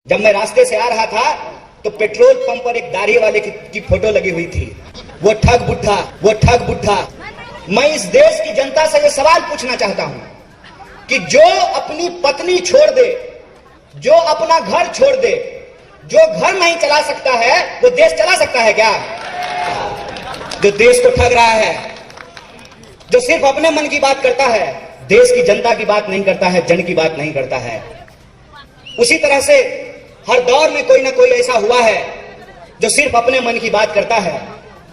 जब मैं रास्ते से आ रहा था तो पेट्रोल पंप पर एक दाढ़ी वाले की फोटो लगी हुई थी। वो ठग बुड्ढा। मैं इस देश की जनता से ये सवाल पूछना चाहता हूं कि जो अपनी पत्नी छोड़ दे, जो अपना घर छोड़ दे, जो घर नहीं चला सकता है, वो देश चला सकता है क्या? जो देश को ठग रहा है, जो सिर्फ अपने मन की बात करता है, देश की जनता की बात नहीं करता है, जन की बात नहीं करता है। उसी तरह से हर दौर में कोई ना कोई ऐसा हुआ है जो सिर्फ अपने मन की बात करता है,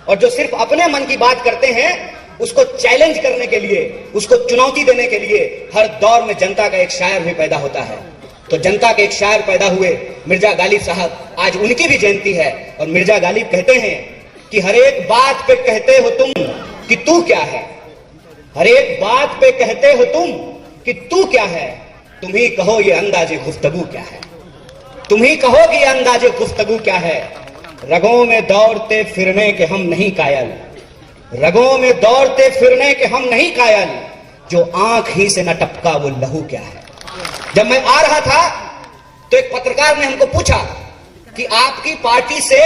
और जो सिर्फ अपने मन की बात करते हैं उसको चैलेंज करने के लिए, उसको चुनौती देने के लिए हर दौर में जनता का एक शायर भी पैदा होता है। तो जनता के एक शायर पैदा हुए मिर्जा गालिब साहब, आज उनकी भी जयंती है। और मिर्जा गालिब कहते हैं कि हर एक बात पे कहते हो तुम कि तू क्या है, हर एक बात पे कहते हो तुम कि तू क्या है, तुम ही कहो ये अंदाजे गुफ्तगू क्या है, तुम ही कहो कि ये अंदाजे गुफ्तगू क्या है। रगों में दौड़ते फिरने के हम नहीं कायल, रगों में दौड़ते फिरने के हम नहीं कायल, जो आंख ही से न टपका वो लहू क्या है। जब मैं आ रहा था तो एक पत्रकार ने हमको पूछा कि आपकी पार्टी से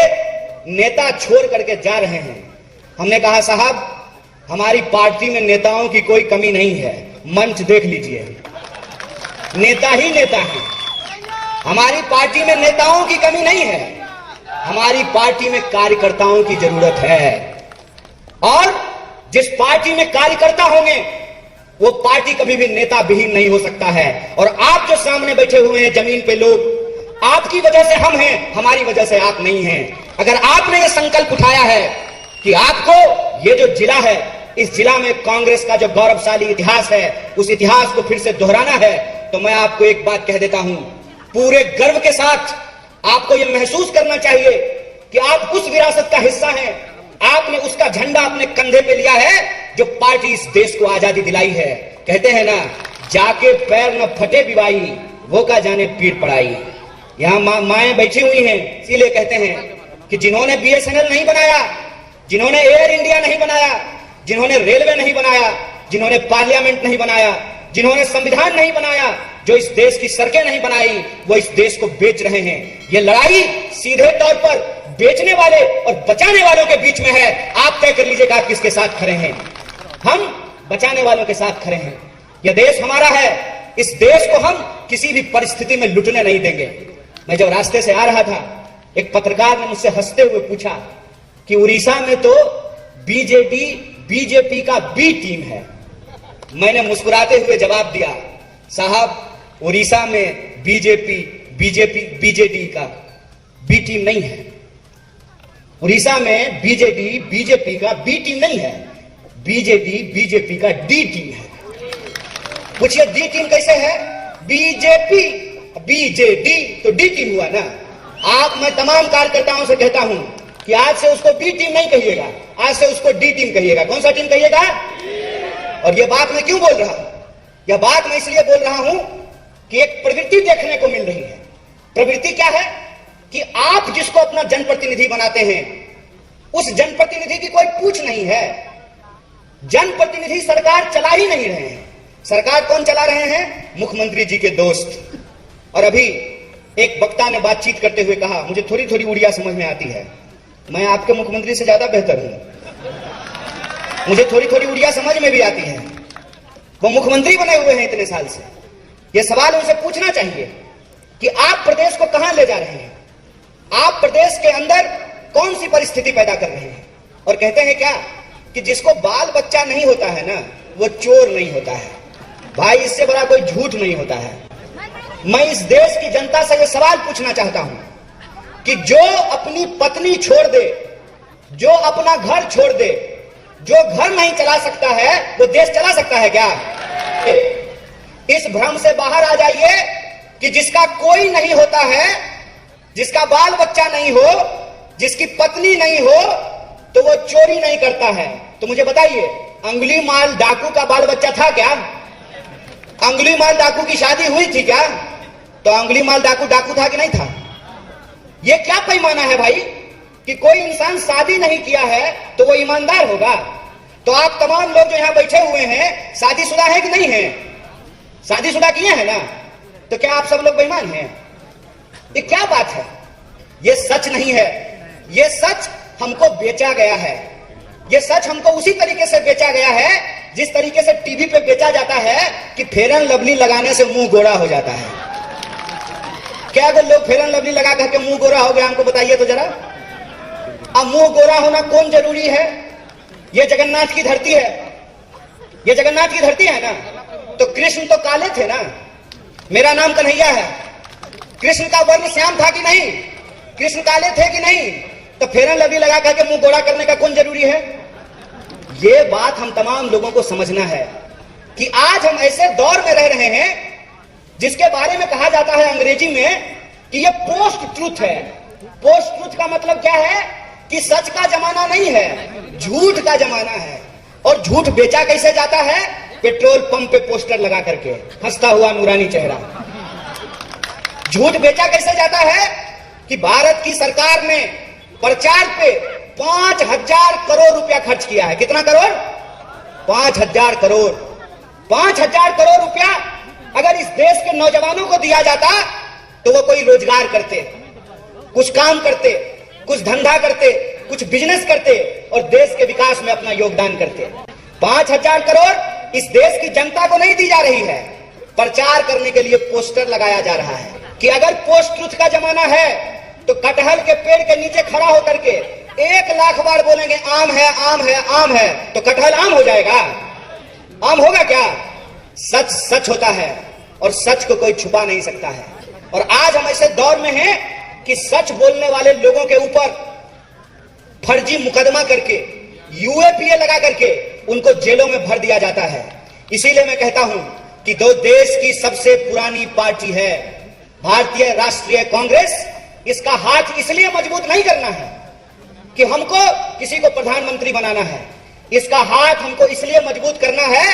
नेता छोड़ करके जा रहे हैं। हमने कहा साहब, हमारी पार्टी में नेताओं की कोई कमी नहीं है, मंच देख लीजिए, नेता ही नेता है। हमारी पार्टी में नेताओं की कमी नहीं है, हमारी पार्टी में कार्यकर्ताओं की जरूरत है। और जिस पार्टी में कार्यकर्ता होंगे वो पार्टी कभी भी नेता विहीन नहीं हो सकता है। और आप जो सामने बैठे हुए हैं जमीन पे लोग, आपकी वजह से हम हैं, हमारी वजह से आप नहीं हैं। अगर आपने ये संकल्प उठाया है कि आपको ये जो जिला है, इस जिला में कांग्रेस का जो गौरवशाली इतिहास है, उस इतिहास को फिर से दोहराना है, तो मैं आपको एक बात कह देता हूं, पूरे गर्व के साथ आपको यह महसूस करना चाहिए कि आप उस विरासत का हिस्सा हैं, आपने उसका झंडा अपने कंधे पे लिया है जो पार्टी इस देश को आजादी दिलाई है। कहते हैं ना, जाके पैर न फटे बिवाई, वो का जाने पीठ पड़ाई। यहां माएं बैठी हुई हैं, इसीलिए कहते हैं कि जिन्होंने बीएसएनएल नहीं बनाया, जिन्होंने एयर इंडिया नहीं बनाया, जिन्होंने रेलवे नहीं बनाया, जिन्होंने पार्लियामेंट नहीं बनाया, जिन्होंने संविधान नहीं बनाया, जो इस देश की सड़कें नहीं बनाई, वो इस देश को बेच रहे हैं। ये लड़ाई सीधे तौर पर बेचने वाले और बचाने वालों के बीच में है। आप तय कर लीजिएगा आप किसके साथ खड़े हैं। हम बचाने वालों के साथ खड़े हैं। यह देश हमारा है, इस देश को हम किसी भी परिस्थिति में लुटने नहीं देंगे। मैं जब रास्ते से आ रहा था, एक पत्रकार ने मुझसे हंसते हुए पूछा कि उड़ीसा में तो बीजेपी का बी टीम है। मैंने मुस्कुराते हुए जवाब दिया, साहब उड़ीसा में बीजेडी का बी टीम नहीं है। उड़ीसा में बीजेपी का बी टीम नहीं है, बीजेपी का डी टीम है। पूछिए डी टीम कैसे है? बीजेडी तो डी टीम हुआ ना। आप मैं तमाम कार्यकर्ताओं से कहता हूं कि आज से उसको बी टीम नहीं कहिएगा, आज से उसको डी टीम कहिएगा। कौन सा टीम कहिएगा? और यह बात मैं क्यों बोल रहा हूं? यह बात मैं इसलिए बोल रहा हूं कि एक प्रवृत्ति देखने को मिल रही है। प्रवृत्ति क्या है कि आप जिसको अपना जनप्रतिनिधि बनाते हैं, उस जनप्रतिनिधि की कोई पूछ नहीं है। जनप्रतिनिधि सरकार चला ही नहीं रहे हैं। सरकार कौन चला रहे हैं? मुख्यमंत्री जी के दोस्त। और अभी एक वक्ता ने बातचीत करते हुए कहा, मुझे थोड़ी थोड़ी उड़िया समझ में आती है, मैं आपके मुख्यमंत्री से ज्यादा बेहतर हूं, मुझे थोड़ी थोड़ी उड़िया समझ में भी आती है। वो मुख्यमंत्री बने हुए हैं इतने साल से। यह सवाल उनसे पूछना चाहिए कि आप प्रदेश को कहां ले जा रहे हैं, आप प्रदेश के अंदर कौन सी परिस्थिति पैदा कर रहे हैं। और कहते हैं क्या कि जिसको बाल बच्चा नहीं होता है ना, वो चोर नहीं होता है। भाई, इससे बड़ा कोई झूठ नहीं होता है। मैं इस देश की जनता से यह सवाल पूछना चाहता हूं कि जो अपनी पत्नी छोड़ दे, जो अपना घर छोड़ दे, जो घर नहीं चला सकता है, वो देश चला सकता है क्या? इस भ्रम से बाहर आ जाइए कि जिसका कोई नहीं होता है, जिसका बाल बच्चा नहीं हो, जिसकी पत्नी नहीं हो, तो वो चोरी नहीं करता है। तो मुझे बताइए, अंगुली माल डाकू का बाल बच्चा था क्या? अंगुली माल डाकू की शादी हुई थी क्या? तो अंगुली माल डाकू डाकू था कि नहीं था? ये क्या पैमाना है भाई कि कोई इंसान शादी नहीं किया है तो वो ईमानदार होगा? तो आप तमाम लोग जो यहां बैठे हुए हैं, शादीशुदा है कि नहीं है? शादीशुदा किए हैं ना? तो क्या आप सब लोग बेईमान हैं? ये क्या बात है? ये सच नहीं है। ये सच हमको बेचा गया है। ये सच हमको उसी तरीके से बेचा गया है जिस तरीके से टीवी पे बेचा जाता है कि फेयर एंड लवली लगाने से मुंह गोरा हो जाता है। क्या अगर लोग फेयर एंड लवली लगा करके मुंह गोरा हो गया, हमको बताइए तो जरा। अब मुंह गोरा होना कौन जरूरी है? ये जगन्नाथ की धरती है, ये जगन्नाथ की धरती है ना। तो कृष्ण तो काले थे ना। मेरा नाम कन्हैया है, कृष्ण का वर्ण श्याम था कि नहीं? कृष्ण काले थे कि नहीं? तो फेयर एंड लवली लगा करके मुंह गोरा करने का कौन जरूरी है? ये बात हम तमाम लोगों को समझना है कि आज हम ऐसे दौर में रह रहे हैं जिसके बारे में कहा जाता है अंग्रेजी में कि ये पोस्ट ट्रूथ है। पोस्ट ट्रूथ का मतलब क्या है कि सच का जमाना नहीं है, झूठ का जमाना है। और झूठ बेचा कैसे जाता है? पेट्रोल पंप पे पोस्टर लगा करके, हंसता हुआ नूरानी चेहरा। झूठ बेचा कैसे जाता है कि भारत की सरकार ने प्रचार पे 5,000 करोड़ रुपया खर्च किया है। कितना करोड़? 5,000 करोड़। 5,000 करोड़ रुपया अगर इस देश के नौजवानों को दिया जाता तो वो कोई रोजगार करते, कुछ काम करते, कुछ धंधा करते, कुछ बिजनेस करते और देश के विकास में अपना योगदान करते। 5,000 करोड़ इस देश की जनता को नहीं दी जा रही है, प्रचार करने के लिए पोस्टर लगाया जा रहा है कि अगर पोस्ट ट्रूथ का जमाना है तो कटहल के पेड़ के नीचे खड़ा होकर के 1,00,000 बार बोलेंगे आम है, आम है, आम है, तो कटहल आम हो जाएगा? आम होगा क्या? सच सच होता है और सच को कोई छुपा नहीं सकता है। और आज हम ऐसे दौर में हैं कि सच बोलने वाले लोगों के ऊपर फर्जी मुकदमा करके, यूएपीए लगा करके उनको जेलों में भर दिया जाता है। इसीलिए मैं कहता हूं कि दो देश की सबसे पुरानी पार्टी है भारतीय राष्ट्रीय कांग्रेस, इसका हाथ इसलिए मजबूत नहीं करना है कि हमको किसी को प्रधानमंत्री बनाना है। इसका हाथ हमको इसलिए मजबूत करना है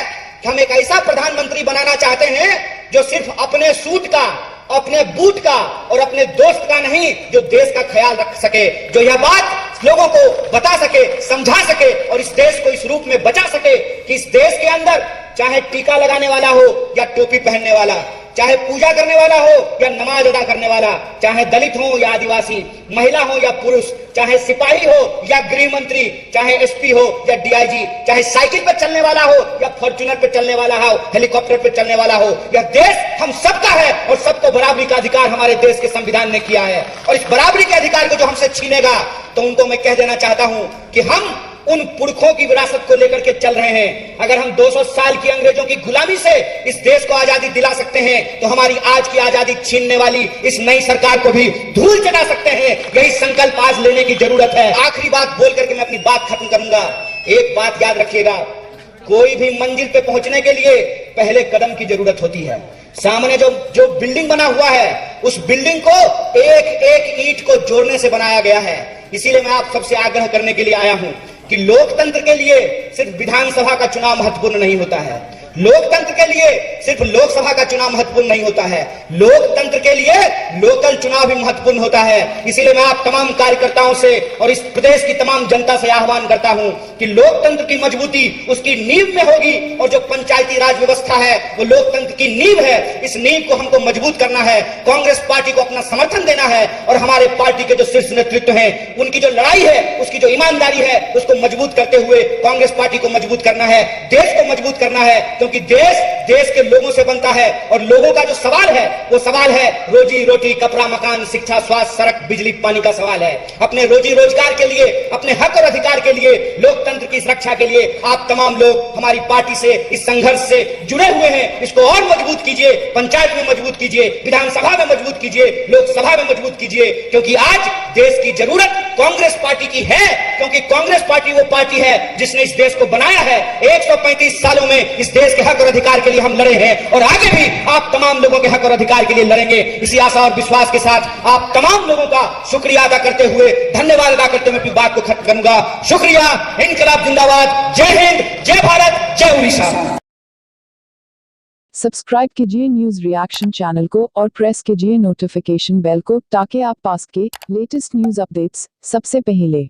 कि हम एक ऐसा प्रधानमंत्री बनाना चाहते हैं जो सिर्फ अपने सूट का, अपने बूट का और अपने दोस्त का नहीं, जो देश का ख्याल रख सके, जो यह बात लोगों को बता सके, समझा सके और इस देश को इस रूप में बचा सके कि इस देश के अंदर चाहे टीका लगाने वाला हो या टोपी पहनने वाला, चाहे पूजा करने वाला हो या नमाज अदा करने वाला, चाहे दलित हो या आदिवासी, महिला हो या पुरुष, चाहे सिपाही हो या गृह मंत्री, चाहे एसपी हो या डीआईजी, चाहे साइकिल पर चलने वाला हो या फॉर्च्यूनर पर चलने वाला हो, हेलीकॉप्टर पर चलने वाला हो, यह देश हम सबका है और सबको बराबरी का अधिकार हमारे देश के संविधान ने किया है। और इस बराबरी के अधिकार को जो हमसे छीनेगा तो उनको मैं कह देना चाहता हूं कि हम उन पुरखों की विरासत को लेकर के चल रहे हैं। अगर हम 200 साल की अंग्रेजों की गुलामी से इस देश को आजादी दिला सकते हैं तो हमारी आज की आजादी छीनने वाली इस नई सरकार को भी धूल चटा सकते हैं। यही संकल्प आज लेने की जरूरत है। आखिरी बात बोल करके मैं अपनी बात खत्म करूंगा। एक बात याद रखिएगा, कोई भी मंजिल पे पहुंचने के लिए पहले कदम की जरूरत होती है। सामने जो बिल्डिंग बना हुआ है उस बिल्डिंग को एक एक ईंट को जोड़ने से बनाया गया है। इसीलिए मैं आप सबसे आग्रह करने के लिए आया हूं कि लोकतंत्र के लिए सिर्फ विधानसभा का चुनाव महत्वपूर्ण नहीं होता है, लोकतंत्र के लिए सिर्फ लोकसभा का चुनाव महत्वपूर्ण नहीं होता है, लोकतंत्र के लिए लोकल चुनाव भी महत्वपूर्ण होता है। इसीलिए मैं आप तमाम कार्यकर्ताओं से और इस प्रदेश की तमाम जनता से आह्वान करता हूं कि लोकतंत्र की मजबूती उसकी नींव में होगी और जो पंचायती राज व्यवस्था है वो लोकतंत्र की नींव है। इस नींव को हमको मजबूत करना है, कांग्रेस पार्टी को अपना समर्थन देना है और हमारे पार्टी के जो शीर्ष नेतृत्व है उनकी जो लड़ाई है, उसकी जो ईमानदारी है, उसको मजबूत करते हुए कांग्रेस पार्टी को मजबूत करना है, देश को मजबूत करना है। क्योंकि देश के लोगों से बनता है और लोगों का जो सवाल है वो सवाल है रोजी रोटी, कपड़ा, मकान, शिक्षा, स्वास्थ्य, सड़क, बिजली, पानी का सवाल है। अपने रोजी रोजगार के लिए, अपने हक और अधिकार के लिए, लोकतंत्र की सुरक्षा के लिए आप तमाम लोग हमारी पार्टी से, इस संघर्ष से जुड़े हुए हैं। इसको और मजबूत कीजिए, पंचायत में मजबूत कीजिए, विधानसभा में मजबूत कीजिए, लोकसभा में मजबूत कीजिए। क्योंकि आज देश की जरूरत कांग्रेस पार्टी की है, क्योंकि कांग्रेस पार्टी वो पार्टी है जिसने इस देश को बनाया है। 135 सालों में इस देश के हक और अधिकार के लिए हम लड़े हैं और आगे भी आप तमाम लोगों के हक और अधिकार के लिए लड़ेंगे। इसी आशा और विश्वास के साथ आप तमाम लोगों का शुक्रिया अदा करते हुए, धन्यवाद अदा करते हुए अपनी बात को खत्म करूंगा। शुक्रिया, इनकलाब जिंदाबाद, जय हिंद, जय भारत, जय उड़ीसा। सब्सक्राइब कीजिए न्यूज रिएक्शन चैनल को और प्रेस कीजिए नोटिफिकेशन बेल को ताकि आप पास के लेटेस्ट न्यूज अपडेट्स सबसे पहले